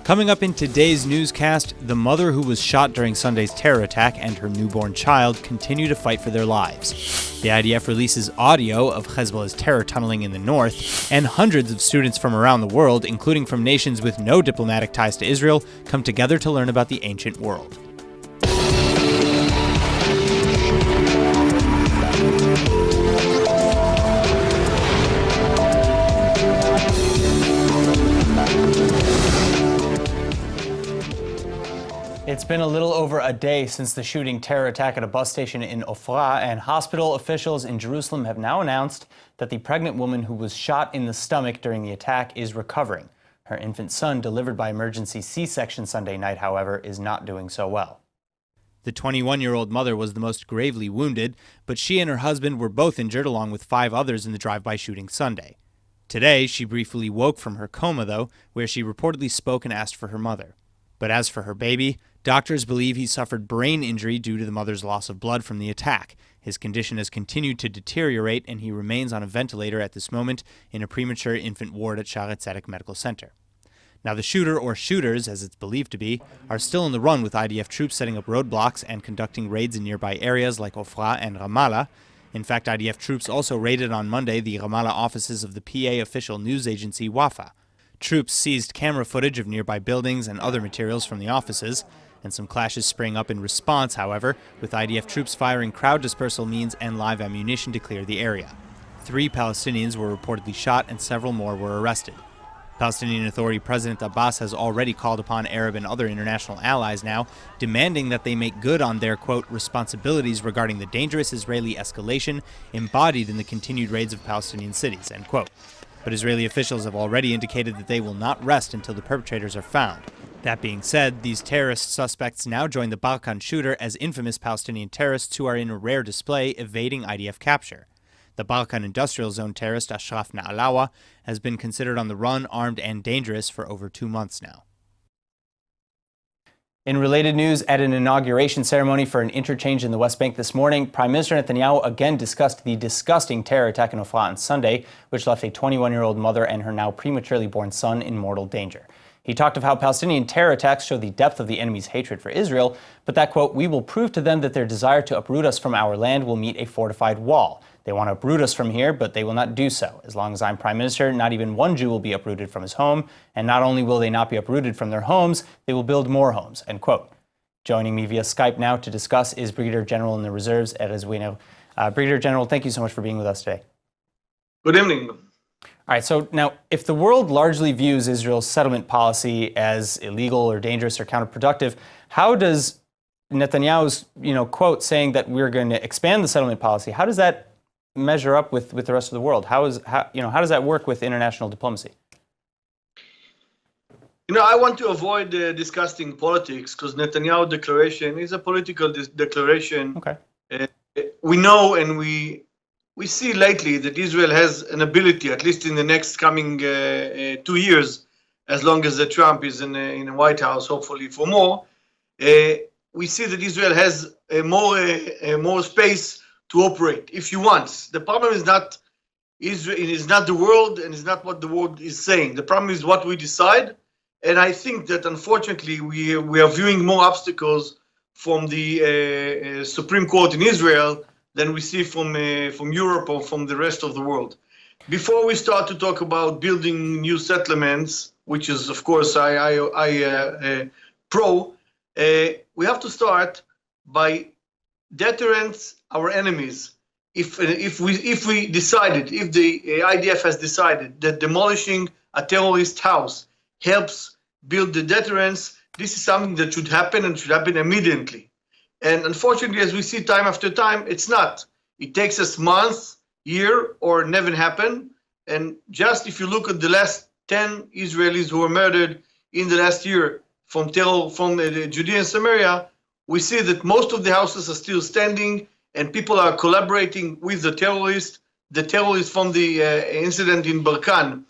Coming up in today's newscast, the mother who was shot during Sunday's terror attack and her newborn child continue to fight for their lives. The IDF releases audio of Hezbollah's terror tunneling in the north, and hundreds of students from around the world, including from nations with no diplomatic ties to Israel, come together to learn about the ancient world. It's been a little over a day since the shooting terror attack at a bus station in Ofra, and hospital officials in Jerusalem have now announced that the pregnant woman who was shot in the stomach during the attack is recovering. Her infant son, delivered by emergency C-section Sunday night, however, is not doing so well. The 21-year-old mother was the most gravely wounded, but she and her husband were both injured along with 5 others in the drive-by shooting Sunday. Today, she briefly woke from her coma, though, where she reportedly spoke and asked for her mother. But as for her baby, doctors believe he suffered brain injury due to the mother's loss of blood from the attack. His condition has continued to deteriorate, and he remains on a ventilator at this moment in a premature infant ward at Shaare Zedek Medical Center. Now, the shooter, or shooters, as it's believed to be, are still on the run, with IDF troops setting up roadblocks and conducting raids in nearby areas like Ofra and Ramallah. In fact, IDF troops also raided on Monday the Ramallah offices of the PA official news agency Wafa. Troops seized camera footage of nearby buildings and other materials from the offices, and some clashes sprang up in response, however, with IDF troops firing crowd dispersal means and live ammunition to clear the area. 3 Palestinians were reportedly shot and several more were arrested. Palestinian Authority President Abbas has already called upon Arab and other international allies now, demanding that they make good on their, quote, responsibilities regarding the dangerous Israeli escalation embodied in the continued raids of Palestinian cities, end quote. But Israeli officials have already indicated that they will not rest until the perpetrators are found. That being said, these terrorist suspects now join the Balkan shooter as infamous Palestinian terrorists who are in a rare display evading IDF capture. The Balkan Industrial Zone terrorist Ashraf Na'alawa has been considered on the run, armed, and dangerous for over 2 months now. In related news, at an inauguration ceremony for an interchange in the West Bank this morning, Prime Minister Netanyahu again discussed the disgusting terror attack in Ofra on Sunday, which left a 21-year-old mother and her now prematurely born son in mortal danger. He talked of how Palestinian terror attacks show the depth of the enemy's hatred for Israel, but that, quote, we will prove to them that their desire to uproot us from our land will meet a fortified wall. They want to uproot us from here, but they will not do so. As long as I'm Prime Minister, not even one Jew will be uprooted from his home, and not only will they not be uprooted from their homes, they will build more homes, end quote. Joining me via Skype now to discuss is Brigadier General in the Reserves, Erez Weiner. Brigadier General, thank you so much for being with us today. Good evening. All right, so now, if the world largely views Israel's settlement policy as illegal or dangerous or counterproductive, how does Netanyahu's, quote saying that we're going to expand the settlement policy, how does that measure up with the rest of the world? How does that work with international diplomacy? I want to avoid discussing politics because Netanyahu declaration is a political declaration. Okay. We know and we see lately that Israel has an ability, at least in the next coming 2 years, as long as Trump is in the White House, hopefully for more. We see that Israel has more space to operate if he wants. The problem is not Israel, it is not the world, and it's not what the world is saying. The problem is what we decide. And I think that unfortunately we are viewing more obstacles from the Supreme Court in Israel than we see from Europe or from the rest of the world. Before we start to talk about building new settlements, which is of course I pro, we have to start by deterrence our enemies. If the IDF has decided that demolishing a terrorist house helps build the deterrence, this is something that should happen and should happen immediately. And unfortunately, as we see time after time, it's not. It takes us months, year, or never happen. And just if you look at the last 10 Israelis who were murdered in the last year from Judea and Samaria, we see that most of the houses are still standing and people are collaborating with the terrorists from the incident in Barkan,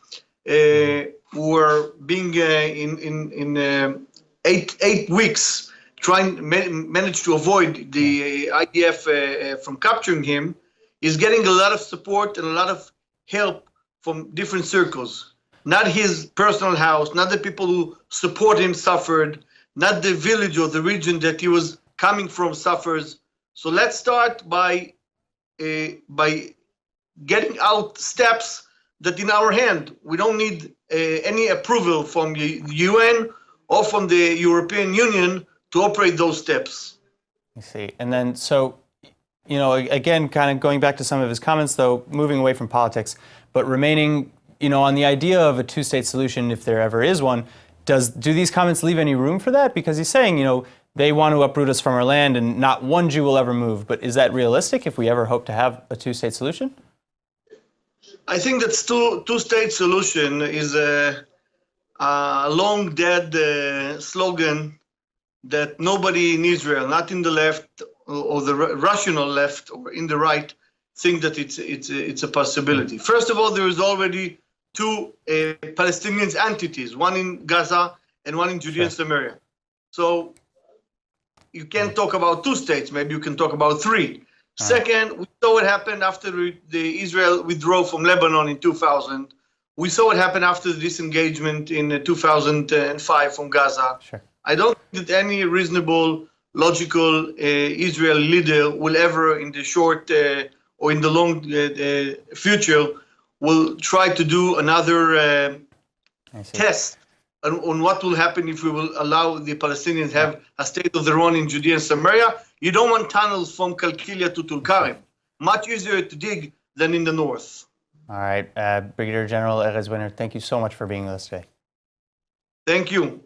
who are being in 8 weeks managed to avoid the IDF from capturing him, is getting a lot of support and a lot of help from different circles. Not his personal house, not the people who support him suffered, not the village or the region that he was coming from suffers. So let's start by getting out steps that in our hand. We don't need any approval from the UN or from the European Union to operate those steps. I see. And then, so, again, kind of going back to some of his comments, though, moving away from politics, but remaining, on the idea of a two-state solution, if there ever is one, do these comments leave any room for that? Because he's saying, they want to uproot us from our land and not one Jew will ever move. But is that realistic if we ever hope to have a two-state solution? I think that two-state solution is a long dead slogan that nobody in Israel, not in the left or the rational left or in the right, think that it's a possibility. First of all, there is already two Palestinian entities, one in Gaza and one in Judea and Samaria. So you can't talk about two states, maybe you can talk about three. Second, we saw what happened after the Israel withdrew from Lebanon in 2000. We saw what happened after the disengagement in 2005 from Gaza. Sure. I don't think that any reasonable, logical Israeli leader will ever, in the short or in the long future, will try to do another test on what will happen if we will allow the Palestinians to have a state of their own in Judea and Samaria. You don't want tunnels from Kalkilia to Tulkarem. Much easier to dig than in the north. All right. Brigadier General Erez Weiner, thank you so much for being with us today. Thank you.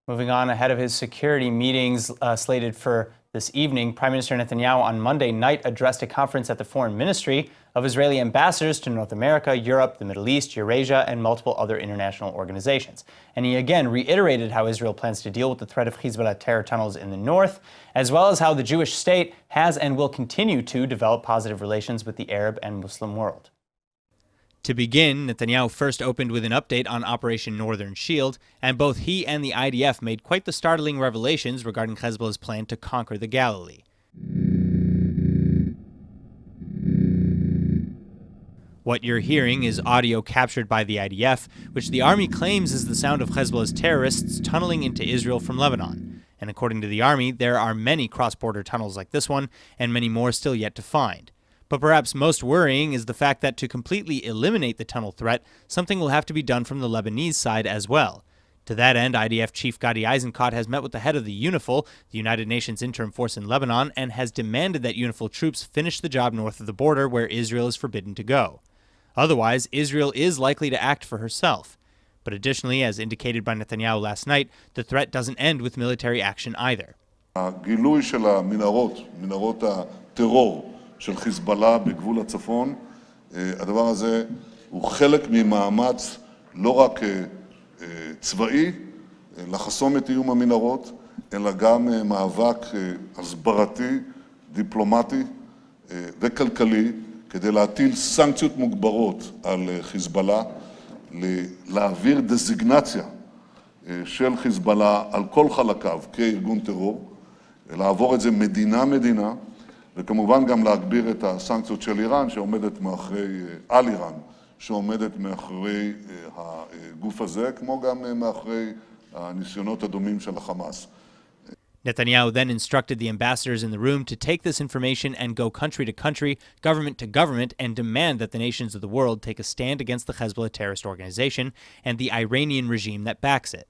Moving on, ahead of his security meetings slated for this evening, Prime Minister Netanyahu on Monday night addressed a conference at the Foreign Ministry of Israeli ambassadors to North America, Europe, the Middle East, Eurasia, and multiple other international organizations. And he again reiterated how Israel plans to deal with the threat of Hezbollah terror tunnels in the north, as well as how the Jewish state has and will continue to develop positive relations with the Arab and Muslim world. To begin, Netanyahu first opened with an update on Operation Northern Shield, and both he and the IDF made quite the startling revelations regarding Hezbollah's plan to conquer the Galilee. What you're hearing is audio captured by the IDF, which the army claims is the sound of Hezbollah's terrorists tunneling into Israel from Lebanon. And according to the army, there are many cross-border tunnels like this one, and many more still yet to find. But perhaps most worrying is the fact that to completely eliminate the tunnel threat, something will have to be done from the Lebanese side as well. To that end, IDF Chief Gadi Eisenkot has met with the head of the UNIFIL, the United Nations interim force in Lebanon, and has demanded that UNIFIL troops finish the job north of the border where Israel is forbidden to go. Otherwise, Israel is likely to act for herself. But additionally, as indicated by Netanyahu last night, the threat doesn't end with military action either. הגילוי של המנהרות, מנהרות הטרור של חיזבאללה בגבול הצפון, הדבר הזה הוא חלק ממאמץ לא רק צבאי לחסום את איום המנהרות, אלא גם מאבק הסברתי, דיפלומטי וכלכלי, כדי להטיל סנקציות מוגברות על חיזבאללה, להעביר דזיגנציה של חיזבאללה על כל חלקיו כארגון טרור, לעבור את זה מדינה-מדינה, וכמובן גם להגביר את הסנקציות של איראן, שעומדת מאחורי, על איראן, שעומדת מאחורי הגוף הזה, כמו גם מאחורי הניסיונות הדומים של החמאס. Netanyahu then instructed the ambassadors in the room to take this information and go country to country, government to government, and demand that the nations of the world take a stand against the Hezbollah terrorist organization and the Iranian regime that backs it.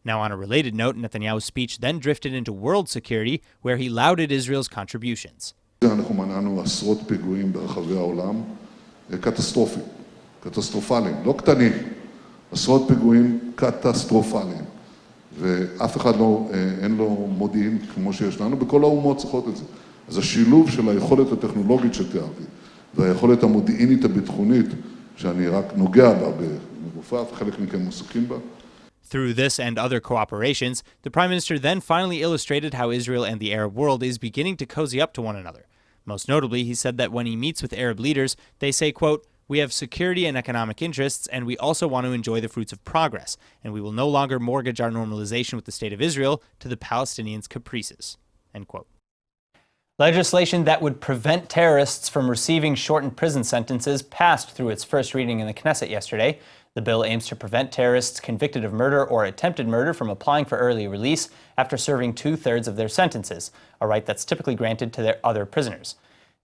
Now, on a related note, Netanyahu's speech then drifted into world security, where he lauded Israel's contributions. אנחנו מנענו עשרות פיגועים ברחבי העולם, קטסטרופליים, לא קטנים, עשרות פיגועים קטסטרופליים. ואף אחד אין לו מודיעין כמו שיש לנו, בכל האומות צריכות את זה. אז השילוב של היכולת הטכנולוגית שתיארתי, והיכולת המודיעינית הביטחונית, שאני רק נוגע בה בגופה, וחלק מכם מועסקים בה. Through this and other cooperations, the Prime Minister then finally illustrated how Israel and the Arab world is beginning to cozy up to one another. Most notably, he said that when he meets with Arab leaders, they say, quote, "We have security and economic interests, and we also want to enjoy the fruits of progress, and we will no longer mortgage our normalization with the State of Israel to the Palestinians' caprices." End quote. Legislation that would prevent terrorists from receiving shortened prison sentences passed through its first reading in the Knesset yesterday. The bill aims to prevent terrorists convicted of murder or attempted murder from applying for early release after serving 2/3 of their sentences, a right that's typically granted to their other prisoners.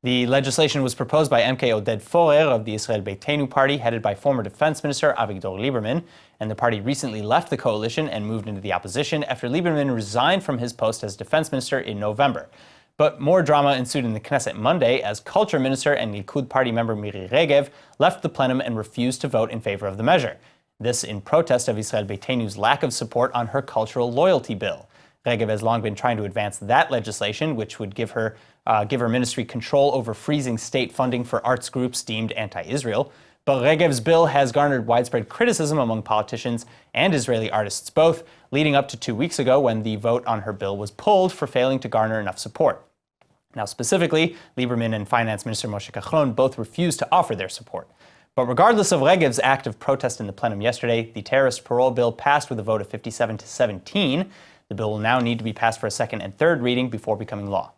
The legislation was proposed by MK Oded Forer of the Israel Beitenu party, headed by former Defense Minister Avigdor Lieberman, and the party recently left the coalition and moved into the opposition after Lieberman resigned from his post as Defense Minister in November. But more drama ensued in the Knesset Monday as Culture Minister and Likud party member Miri Regev left the plenum and refused to vote in favor of the measure. This in protest of Israel Beitenu's lack of support on her cultural loyalty bill. Regev has long been trying to advance that legislation, which would give her ministry control over freezing state funding for arts groups deemed anti-Israel. But Regev's bill has garnered widespread criticism among politicians and Israeli artists both, leading up to 2 weeks ago when the vote on her bill was pulled for failing to garner enough support. Now, specifically, Lieberman and Finance Minister Moshe Kachlon both refused to offer their support. But regardless of Regev's act of protest in the plenum yesterday, the terrorist parole bill passed with a vote of 57-17. The bill will now need to be passed for a second and third reading before becoming law.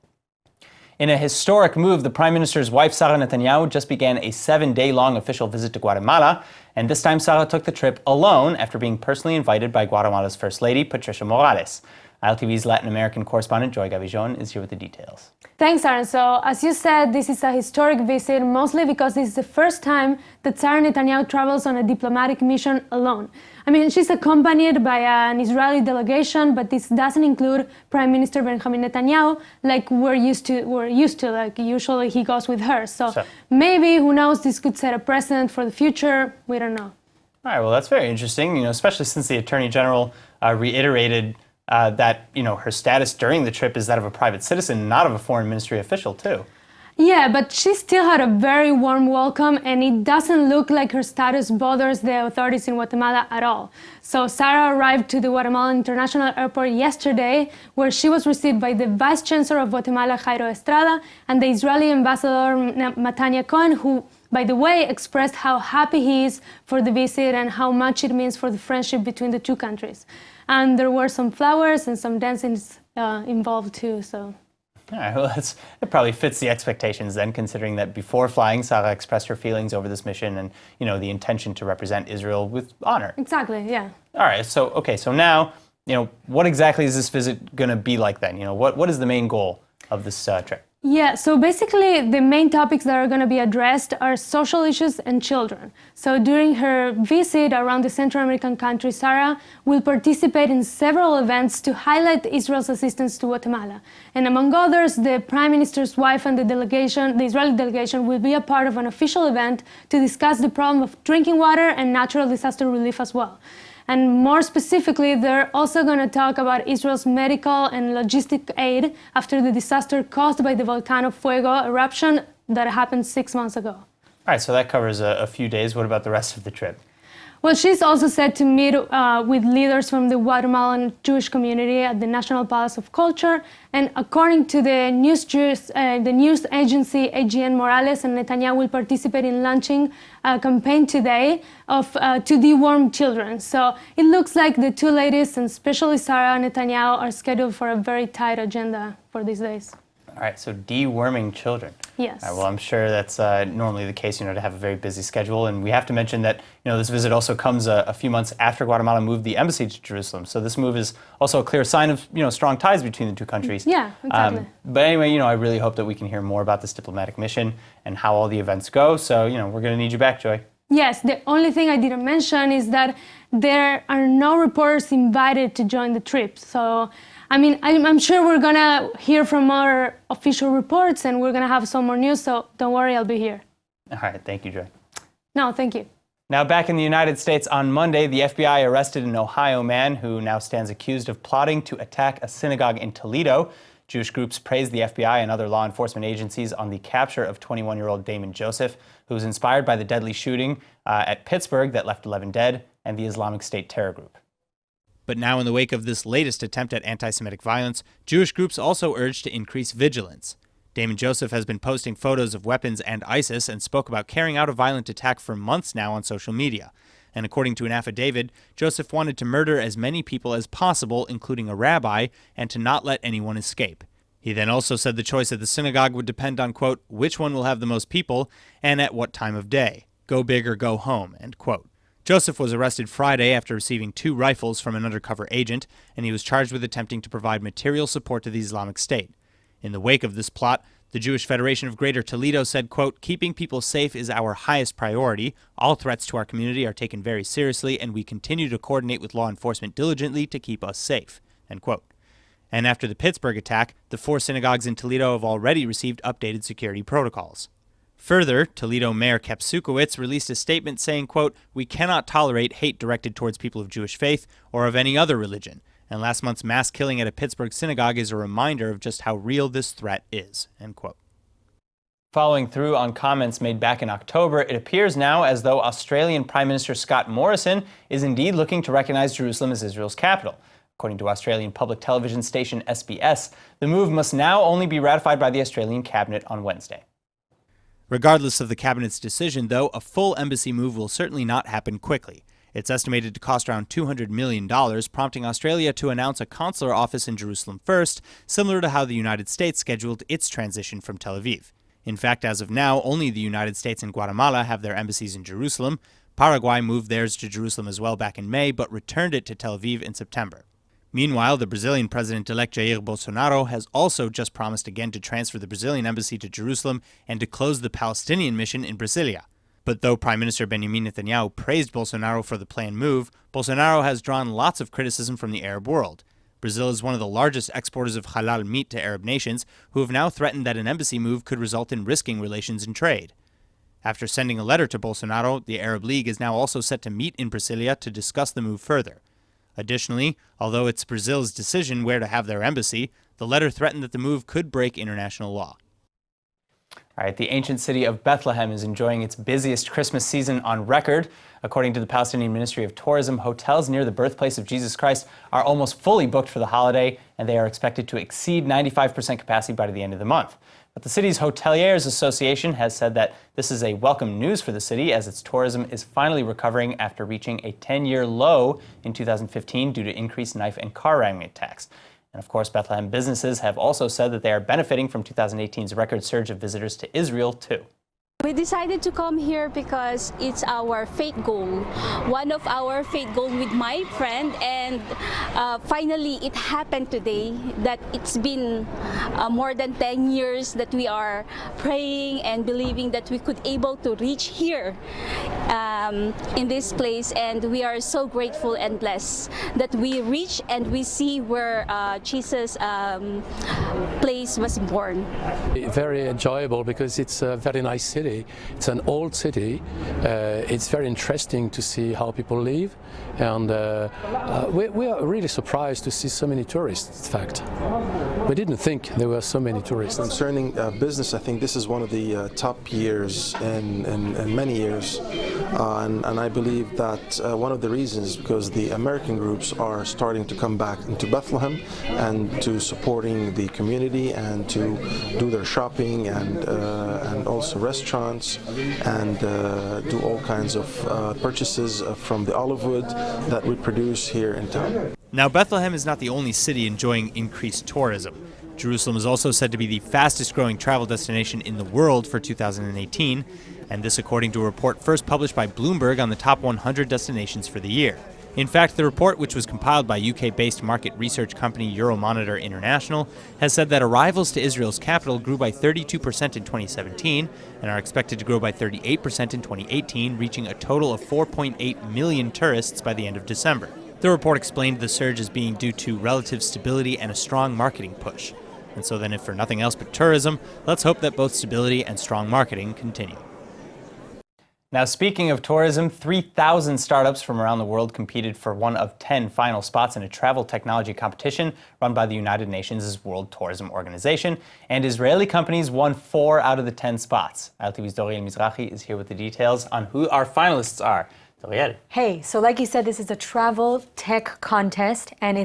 In a historic move, the Prime Minister's wife, Sarah Netanyahu, just began a 7-day-long official visit to Guatemala, and this time Sarah took the trip alone after being personally invited by Guatemala's First Lady, Patricia Morales. ILTV's Latin American correspondent, Joy Gavijon, is here with the details. Thanks, Aaron. So, as you said, this is a historic visit, mostly because this is the first time that Sarah Netanyahu travels on a diplomatic mission alone. I mean, she's accompanied by an Israeli delegation, but this doesn't include Prime Minister Benjamin Netanyahu, like we're used to. Like usually he goes with her. So maybe, who knows, this could set a precedent for the future. We don't know. All right. Well, that's very interesting. Especially since the Attorney General reiterated that her status during the trip is that of a private citizen, not of a foreign ministry official, too. Yeah, but she still had a very warm welcome, and it doesn't look like her status bothers the authorities in Guatemala at all. So Sarah arrived to the Guatemala International Airport yesterday, where she was received by the Vice Chancellor of Guatemala, Jairo Estrada, and the Israeli Ambassador, Matanya Cohen, who, by the way, expressed how happy he is for the visit and how much it means for the friendship between the two countries. And there were some flowers and some dancing involved too, so... All right, well, it probably fits the expectations then, considering that before flying, Sarah expressed her feelings over this mission and, the intention to represent Israel with honor. Exactly, yeah. All right, so now, what exactly is this visit going to be like then? What is the main goal of this trip? Yeah, so basically the main topics that are going to be addressed are social issues and children. So during her visit around the Central American country, Sarah will participate in several events to highlight Israel's assistance to Guatemala. And among others, the Prime Minister's wife and the Israeli delegation will be a part of an official event to discuss the problem of drinking water and natural disaster relief as well. And more specifically, they're also going to talk about Israel's medical and logistic aid after the disaster caused by the Volcano Fuego eruption that happened 6 months ago. All right, so that covers a few days. What about the rest of the trip? Well, she's also set to meet with leaders from the Guatemalan Jewish community at the National Palace of Culture. And according to the news agency AGN, Morales and Netanyahu will participate in launching a campaign today to deworm children. So it looks like the two ladies, and especially Sarah and Netanyahu, are scheduled for a very tight agenda for these days. All right, so deworming children. Yes. All right, well, I'm sure that's normally the case, to have a very busy schedule. And we have to mention that, this visit also comes a few months after Guatemala moved the embassy to Jerusalem. So this move is also a clear sign of, strong ties between the two countries. Yeah, exactly. But anyway, I really hope that we can hear more about this diplomatic mission and how all the events go. So, we're going to need you back, Joy. Yes, the only thing I didn't mention is that there are no reporters invited to join the trip. So, I'm sure we're going to hear from our official reports and we're going to have some more news, so don't worry, I'll be here. All right, thank you, Joy. No, thank you. Now, back in the United States on Monday, the FBI arrested an Ohio man who now stands accused of plotting to attack a synagogue in Toledo. Jewish groups praised the FBI and other law enforcement agencies on the capture of 21-year-old Damon Joseph, who was inspired by the deadly shooting at Pittsburgh that left 11 dead, and the Islamic State terror group. But now, in the wake of this latest attempt at anti-Semitic violence, Jewish groups also urged to increase vigilance. Damon Joseph has been posting photos of weapons and ISIS and spoke about carrying out a violent attack for months now on social media. And according to an affidavit, Joseph wanted to murder as many people as possible, including a rabbi, and to not let anyone escape. He then also said the choice of the synagogue would depend on, quote, which one will have the most people and at what time of day. Go big or go home, end quote. Joseph was arrested Friday after receiving 2 rifles from an undercover agent, and he was charged with attempting to provide material support to the Islamic State. In the wake of this plot, the Jewish Federation of Greater Toledo said, quote, "Keeping people safe is our highest priority. All threats to our community are taken very seriously, and we continue to coordinate with law enforcement diligently to keep us safe," end quote. And after the Pittsburgh attack, the 4 synagogues in Toledo have already received updated security protocols. Further, Toledo Mayor Kapsukowicz released a statement saying, quote, "We cannot tolerate hate directed towards people of Jewish faith or of any other religion. And last month's mass killing at a Pittsburgh synagogue is a reminder of just how real this threat is," end quote. Following through on comments made back in October, it appears now as though Australian Prime Minister Scott Morrison is indeed looking to recognize Jerusalem as Israel's capital. According to Australian public television station SBS, the move must now only be ratified by the Australian cabinet on Wednesday. Regardless of the cabinet's decision, though, a full embassy move will certainly not happen quickly. It's estimated to cost around $200 million, prompting Australia to announce a consular office in Jerusalem first, similar to how the United States scheduled its transition from Tel Aviv. In fact, as of now, only the United States and Guatemala have their embassies in Jerusalem. Paraguay moved theirs to Jerusalem as well back in May, but returned it to Tel Aviv in September. Meanwhile, the Brazilian president-elect Jair Bolsonaro has also just promised again to transfer the Brazilian embassy to Jerusalem and to close the Palestinian mission in Brasilia. But though Prime Minister Benjamin Netanyahu praised Bolsonaro for the planned move, Bolsonaro has drawn lots of criticism from the Arab world. Brazil is one of the largest exporters of halal meat to Arab nations, who have now threatened that an embassy move could result in risking relations and trade. After sending a letter to Bolsonaro, the Arab League is now also set to meet in Brasilia to discuss the move further. Additionally, although it's Brazil's decision where to have their embassy, the letter threatened that the move could break international law. All right, the ancient city of Bethlehem is enjoying its busiest Christmas season on record. According to the Palestinian Ministry of Tourism, hotels near the birthplace of Jesus Christ are almost fully booked for the holiday, and they are expected to exceed 95% capacity by the end of the month. But the city's Hoteliers Association has said that this is a welcome news for the city, as its tourism is finally recovering after reaching a 10-year low in 2015 due to increased knife and car ramming attacks. And of course, Bethlehem businesses have also said that they are benefiting from 2018's record surge of visitors to Israel, too. We decided to come here because it's our faith goal, one of our faith goals with my friend, and finally it happened today that it's been more than 10 years that we are praying and believing that we could able to reach here in this place, and we are so grateful and blessed that we reach and we see where Jesus' place was born. Very enjoyable because it's a very nice city. It's an old city. It's very interesting to see how people live, and we are really surprised to see so many tourists. In fact, we didn't think there were so many tourists. Concerning business, I think this is one of the top years in many years, and I believe that one of the reasons is because the American groups are starting to come back into Bethlehem and to supporting the community and to do their shopping and also restaurants and do all kinds of purchases from the olive wood that we produce here in town. Now, Bethlehem is not the only city enjoying increased tourism. Jerusalem is also said to be the fastest growing travel destination in the world for 2018, and this according to a report first published by Bloomberg on the top 100 destinations for the year. In fact, the report, which was compiled by UK-based market research company Euromonitor International, has said that arrivals to Israel's capital grew by 32% in 2017 and are expected to grow by 38% in 2018, reaching a total of 4.8 million tourists by the end of December. The report explained the surge as being due to relative stability and a strong marketing push. And so then, if for nothing else but tourism, let's hope that both stability and strong marketing continue. Now, speaking of tourism, 3,000 startups from around the world competed for one of 10 final spots in a travel technology competition run by the United Nations' World Tourism Organization, and Israeli companies won 4 out of the 10 spots. ILTV's Doriel Mizrahi is here with the details on who our finalists are. Doriel. Hey, so like you said, this is a travel tech contest, and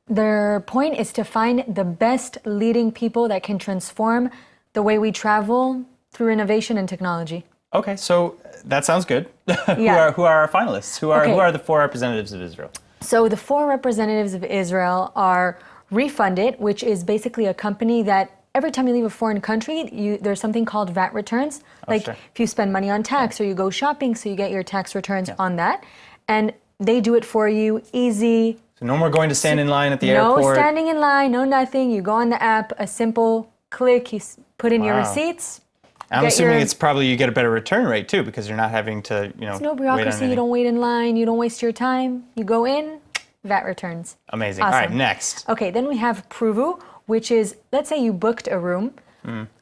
their point is to find the best leading people that can transform the way we travel through innovation and technology. Okay, so that sounds good. Yeah. Who are our finalists? Who are the 4 representatives of Israel? So the 4 representatives of Israel are Refundit, which is basically a company that every time you leave a foreign country, there's something called VAT returns. Like sure. if you spend money on tax or you go shopping, so you get your tax returns on that. And they do it for you, easy. So no more going to stand in line at the airport. No standing in line, no nothing. You go on the app, a simple click, you put in your receipts. I'm assuming it's probably you get a better return rate too, because you're not having to, There's no bureaucracy, you don't wait in line, you don't waste your time. You go in, VAT returns. Amazing. Awesome. All right, next. Okay, then we have Pruvu, which is, let's say you booked a room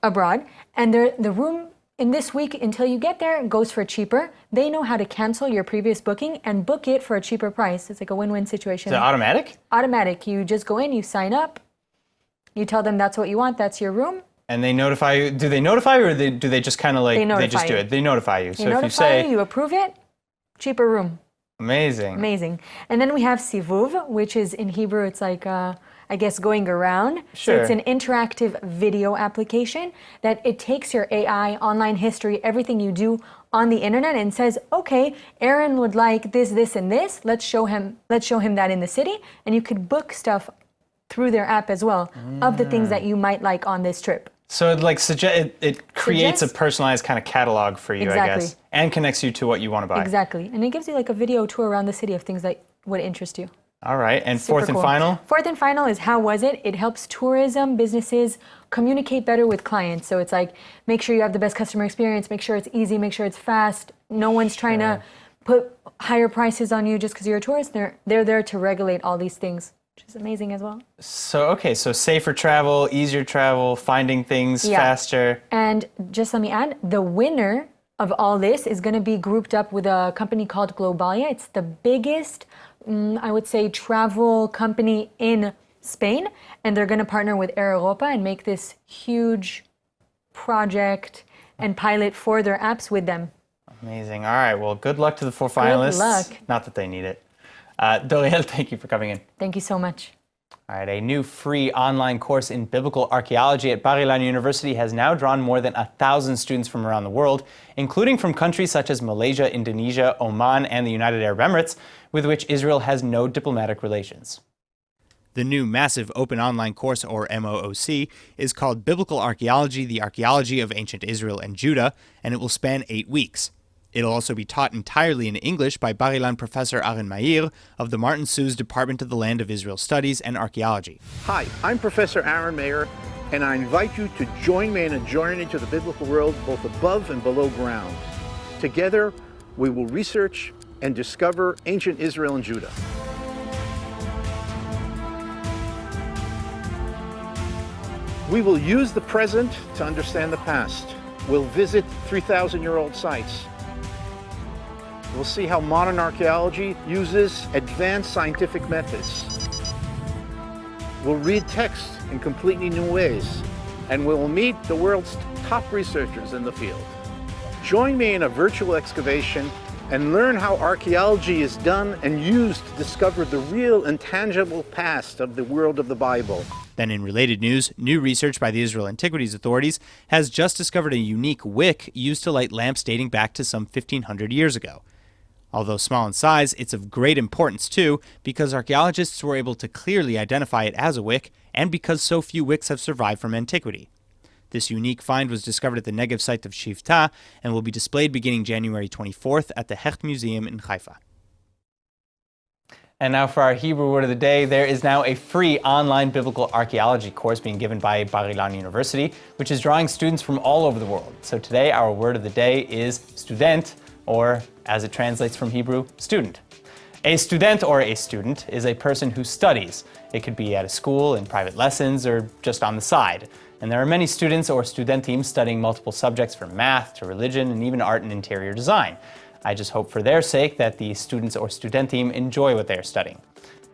abroad, and the room in this week until you get there goes for cheaper. They know how to cancel your previous booking and book it for a cheaper price. It's like a win-win situation. Is it automatic? Automatic. You just go in, you sign up, you tell them that's what you want, that's your room. And they notify you. Do they notify you, or do they just kind of like they just do it? They notify you. They notify if you say you approve it, cheaper room. Amazing. Amazing. And then we have Sivuv, which is in Hebrew, it's like, I guess, going around. Sure. So it's an interactive video application that it takes your AI, online history, everything you do on the internet and says, okay, Aaron would like this, this, and this. Let's show him that in the city. And you could book stuff through their app as well of the things that you might like on this trip. So it creates a personalized kind of catalog for you, I guess, and connects you to what you want to buy. Exactly. And it gives you like a video tour around the city of things that would interest you. All right. And Super fourth and cool. final? Fourth and final is how was it? It helps tourism businesses communicate better with clients. So it's like, make sure you have the best customer experience, make sure it's easy, make sure it's fast. No one's trying to put higher prices on you just because you're a tourist. They're there to regulate all these things, which is amazing as well. So safer travel, easier travel, finding things faster. And just let me add, the winner of all this is going to be grouped up with a company called Globalia. It's the biggest, I would say, travel company in Spain. And they're going to partner with Air Europa and make this huge project and pilot for their apps with them. Amazing. All right. Well, good luck to the 4 finalists. Good luck. Not that they need it. Doriel, thank you for coming in. Thank you so much. All right, a new free online course in biblical archaeology at Bar-Ilan University has now drawn more than 1,000 students from around the world, including from countries such as Malaysia, Indonesia, Oman, and the United Arab Emirates, with which Israel has no diplomatic relations. The new massive open online course, or MOOC, is called Biblical Archaeology, the Archaeology of Ancient Israel and Judah, and it will span 8 weeks. It'll also be taught entirely in English by Bar-Ilan professor Aaron Meir of the Martin Sues Department of the Land of Israel Studies and Archaeology. Hi, I'm Professor Aaron Meir, and I invite you to join me in a journey to the biblical world both above and below ground. Together, we will research and discover ancient Israel and Judah. We will use the present to understand the past. We'll visit 3,000-year-old sites. We'll see how modern archaeology uses advanced scientific methods. We'll read text in completely new ways, and we'll meet the world's top researchers in the field. Join me in a virtual excavation and learn how archaeology is done and used to discover the real and tangible past of the world of the Bible. Then in related news, new research by the Israel Antiquities Authorities has just discovered a unique wick used to light lamps dating back to some 1,500 years ago. Although small in size, it's of great importance too, because archaeologists were able to clearly identify it as a wick, and because so few wicks have survived from antiquity. This unique find was discovered at the Negev site of Shivta and will be displayed beginning January 24th at the Hecht Museum in Haifa. And now for our Hebrew word of the day, there is now a free online biblical archaeology course being given by Bar-Ilan University, which is drawing students from all over the world. So today, our word of the day is student, or as it translates from Hebrew, student. A student or a student is a person who studies. It could be at a school, in private lessons, or just on the side. And there are many students or studentim studying multiple subjects from math to religion and even art and interior design. I just hope for their sake that the students or studentim enjoy what they are studying.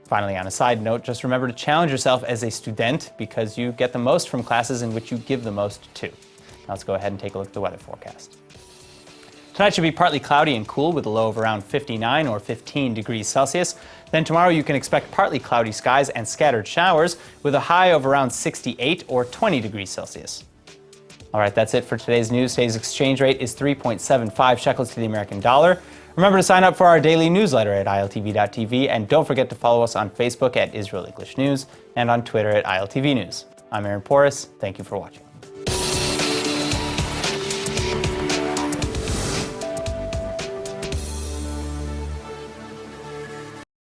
Finally, on a side note, just remember to challenge yourself as a student because you get the most from classes in which you give the most to. Now let's go ahead and take a look at the weather forecast. Tonight should be partly cloudy and cool with a low of around 59 or 15 degrees Celsius. Then tomorrow you can expect partly cloudy skies and scattered showers with a high of around 68 or 20 degrees Celsius. All right, that's it for today's news. Today's exchange rate is 3.75 shekels to the American dollar. Remember to sign up for our daily newsletter at iltv.tv, and don't forget to follow us on Facebook at Israel English News and on Twitter at ILTV News. I'm Aaron Porras. Thank you for watching.